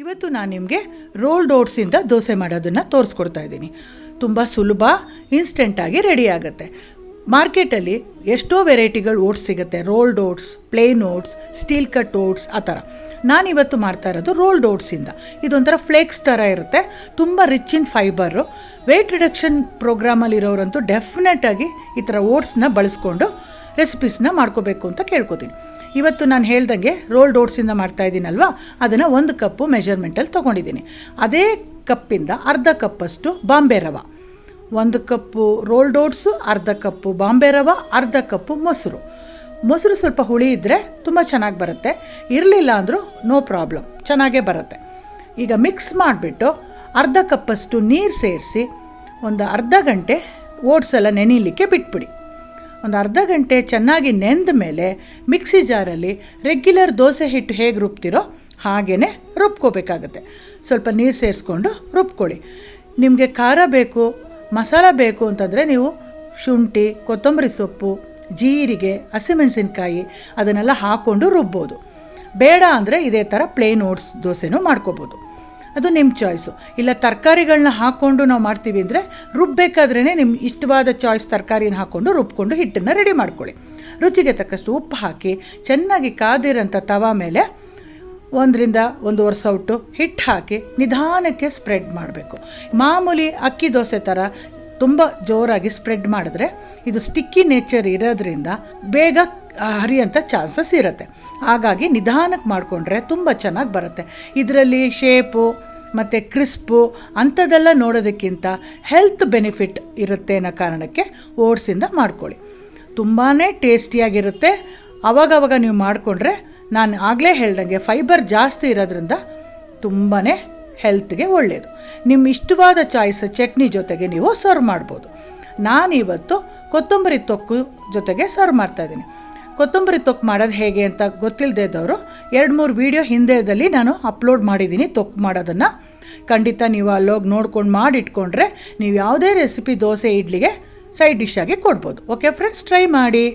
ಇವತ್ತು ನಾನು ನಿಮಗೆ ರೋಲ್ಡ್ ಓಟ್ಸಿಂದ ದೋಸೆ ಮಾಡೋದನ್ನು ತೋರಿಸ್ಕೊಡ್ತಾ ಇದ್ದೀನಿ. ತುಂಬ ಸುಲಭ, ಇನ್ಸ್ಟೆಂಟಾಗಿ ರೆಡಿ ಆಗುತ್ತೆ. ಮಾರ್ಕೆಟಲ್ಲಿ ಎಷ್ಟೋ ವೆರೈಟಿಗಳು ಓಟ್ಸ್ ಸಿಗುತ್ತೆ. Rolled oats, plain oats, steel cut oats, ಆ ಥರ. ನಾನಿವತ್ತು ಮಾಡ್ತಾ ಇರೋದು ರೋಲ್ಡ್ ಓಟ್ಸಿಂದ. ಇದೊಂಥರ ಫ್ಲೇಕ್ಸ್ ಥರ ಇರುತ್ತೆ, ತುಂಬ rich in fibre. Weight reduction ಪ್ರೋಗ್ರಾಮಲ್ಲಿರೋರಂತೂ ಡೆಫಿನೆಟಾಗಿ ಈ ಥರ ಓಟ್ಸ್ನ ಬಳಸ್ಕೊಂಡು ರೆಸಿಪೀಸ್ನ ಮಾಡ್ಕೋಬೇಕು ಅಂತ ಕೇಳ್ಕೊತೀನಿ. ಇವತ್ತು ನಾನು ಹೇಳ್ದಂಗೆ ರೋಲ್ಡ್ ಓಟ್ಸಿಂದ ಮಾಡ್ತಾಯಿದ್ದೀನಲ್ವ, ಅದನ್ನು 1 ಕಪ್ಪು ಮೆಜರ್ಮೆಂಟಲ್ಲಿ ತೊಗೊಂಡಿದ್ದೀನಿ. ಅದೇ ಕಪ್ಪಿಂದ ಅರ್ಧ ಕಪ್ಪಷ್ಟು ಬಾಂಬೆ ರವೆ, 1 ಕಪ್ಪು ರೋಲ್ಡ್ ಓಟ್ಸು, ಅರ್ಧ ಕಪ್ಪು ಬಾಂಬೆ ರವೆ, ಅರ್ಧ ಕಪ್ಪು ಮೊಸರು ಸ್ವಲ್ಪ ಹುಳಿ ಇದ್ದರೆ ತುಂಬ ಚೆನ್ನಾಗಿ ಬರುತ್ತೆ. ಇರಲಿಲ್ಲ ಅಂದರೂ ನೋ ಪ್ರಾಬ್ಲಮ್, ಚೆನ್ನಾಗೇ ಬರುತ್ತೆ. ಈಗ ಮಿಕ್ಸ್ ಮಾಡಿಬಿಟ್ಟು ಅರ್ಧ ಕಪ್ಪಷ್ಟು ನೀರು ಸೇರಿಸಿ ಒಂದು ಅರ್ಧ ಗಂಟೆ ಓಟ್ಸ್ ಎಲ್ಲ ನೆನೀಲಿಕ್ಕೆ ಬಿಟ್ಬಿಡಿ. ಒಂದು ಅರ್ಧ ಗಂಟೆ ಚೆನ್ನಾಗಿ ನೆಂದ ಮೇಲೆ ಮಿಕ್ಸಿ ಜಾರಲ್ಲಿ ರೆಗ್ಯುಲರ್ ದೋಸೆ ಹಿಟ್ಟು ಹೇಗೆ ರುಬ್ತಿರೋ ಹಾಗೇ ರುಬ್ಕೋಬೇಕಾಗತ್ತೆ. ಸ್ವಲ್ಪ ನೀರು ಸೇರಿಸ್ಕೊಂಡು ರುಬ್ಕೊಳ್ಳಿ. ನಿಮಗೆ ಖಾರ ಬೇಕು, ಮಸಾಲ ಬೇಕು ಅಂತಂದರೆ ನೀವು ಶುಂಠಿ, ಕೊತ್ತಂಬರಿ ಸೊಪ್ಪು, ಜೀರಿಗೆ, ಹಸಿಮೆಣಸಿನ್ಕಾಯಿ ಅದನ್ನೆಲ್ಲ ಹಾಕ್ಕೊಂಡು ರುಬ್ಬೋದು. ಬೇಡ ಅಂದರೆ ಇದೇ ಥರ ಪ್ಲೇನ್ ಓಟ್ಸ್ ದೋಸೆನೂ ಮಾಡ್ಕೋಬೋದು. ಅದು ನಿಮ್ಮ ಚಾಯ್ಸು. ಇಲ್ಲ ತರಕಾರಿಗಳನ್ನ ಹಾಕ್ಕೊಂಡು ನಾವು ಮಾಡ್ತೀವಿ ಅಂದರೆ ರುಬ್ಬಬೇಕಾದ್ರೇ ನಿಮ್ಮ ಇಷ್ಟವಾದ ಚಾಯ್ಸ್ ತರಕಾರಿನ ಹಾಕ್ಕೊಂಡು ರುಬ್ಕೊಂಡು ಹಿಟ್ಟನ್ನು ರೆಡಿ ಮಾಡ್ಕೊಳ್ಳಿ. ರುಚಿಗೆ ತಕ್ಕಷ್ಟು ಉಪ್ಪು ಹಾಕಿ ಚೆನ್ನಾಗಿ ಕಾದಿರೋಂಥ ತವಾ ಮೇಲೆ 1ರಿಂದ 1.5 ಸೌಟು ಹಿಟ್ಟು ಹಾಕಿ ನಿಧಾನಕ್ಕೆ ಸ್ಪ್ರೆಡ್ ಮಾಡಬೇಕು. ಮಾಮೂಲಿ ಅಕ್ಕಿ ದೋಸೆ ಥರ ತುಂಬ ಜೋರಾಗಿ ಸ್ಪ್ರೆಡ್ ಮಾಡಿದ್ರೆ ಇದು ಸ್ಟಿಕ್ಕಿ ನೇಚರ್ ಇರೋದ್ರಿಂದ ಬೇಗ ಹರಿಯೋಂಥ ಚಾನ್ಸಸ್ ಇರುತ್ತೆ. ಹಾಗಾಗಿ ನಿಧಾನಕ್ಕೆ ಮಾಡಿಕೊಂಡ್ರೆ ತುಂಬ ಚೆನ್ನಾಗಿ ಬರುತ್ತೆ. ಇದರಲ್ಲಿ ಶೇಪು ಮತ್ತು ಕ್ರಿಸ್ಪು ಅಂಥದ್ದೆಲ್ಲ ನೋಡೋದಕ್ಕಿಂತ ಹೆಲ್ತ್ ಬೆನಿಫಿಟ್ ಇರುತ್ತೆ ಅನ್ನೋ ಕಾರಣಕ್ಕೆ ಓಟ್ಸಿಂದ ಮಾಡ್ಕೊಳ್ಳಿ. ತುಂಬಾ ಟೇಸ್ಟಿಯಾಗಿರುತ್ತೆ. ಅವಾಗವಾಗ ನೀವು ಮಾಡಿಕೊಂಡ್ರೆ ನಾನು ಆಗಲೇ ಹೇಳ್ದಂಗೆ ಫೈಬರ್ ಜಾಸ್ತಿ ಇರೋದ್ರಿಂದ ತುಂಬಾ ಹೆಲ್ತ್ಗೆ ಒಳ್ಳೆಯದು. ನಿಮ್ಮ ಇಷ್ಟವಾದ ಚಾಯ್ಸ್ ಚಟ್ನಿ ಜೊತೆಗೆ ನೀವು ಸರ್ವ್ ಮಾಡ್ಬೋದು. ನಾನಿವತ್ತು ಕೊತ್ತಂಬರಿ ತೊಕ್ಕು ಜೊತೆಗೆ ಸರ್ವ್ ಮಾಡ್ತಾಯಿದ್ದೀನಿ. ಕೊತ್ತಂಬರಿ ತೊಕ್ಕು ಮಾಡೋದು ಹೇಗೆ ಅಂತ ಗೊತ್ತಿಲ್ಲದೆ ಇದ್ದವರು 2-3 ವೀಡಿಯೋ ಹಿಂದೆದಲ್ಲಿ ನಾನು ಅಪ್ಲೋಡ್ ಮಾಡಿದ್ದೀನಿ ತೊಕ್ಕು ಮಾಡೋದನ್ನು. ಖಂಡಿತ ನೀವು ಅಲ್ಲೋಗಿ ನೋಡ್ಕೊಂಡು ಮಾಡಿಟ್ಕೊಂಡ್ರೆ ನೀವು ಯಾವುದೇ ರೆಸಿಪಿ ದೋಸೆ ಇಡ್ಲಿಗೆ ಸೈಡ್ ಡಿಶ್ ಆಗಿ ಕೊಡ್ಬೋದು. ಓಕೆ ಫ್ರೆಂಡ್ಸ್, ಟ್ರೈ ಮಾಡಿ.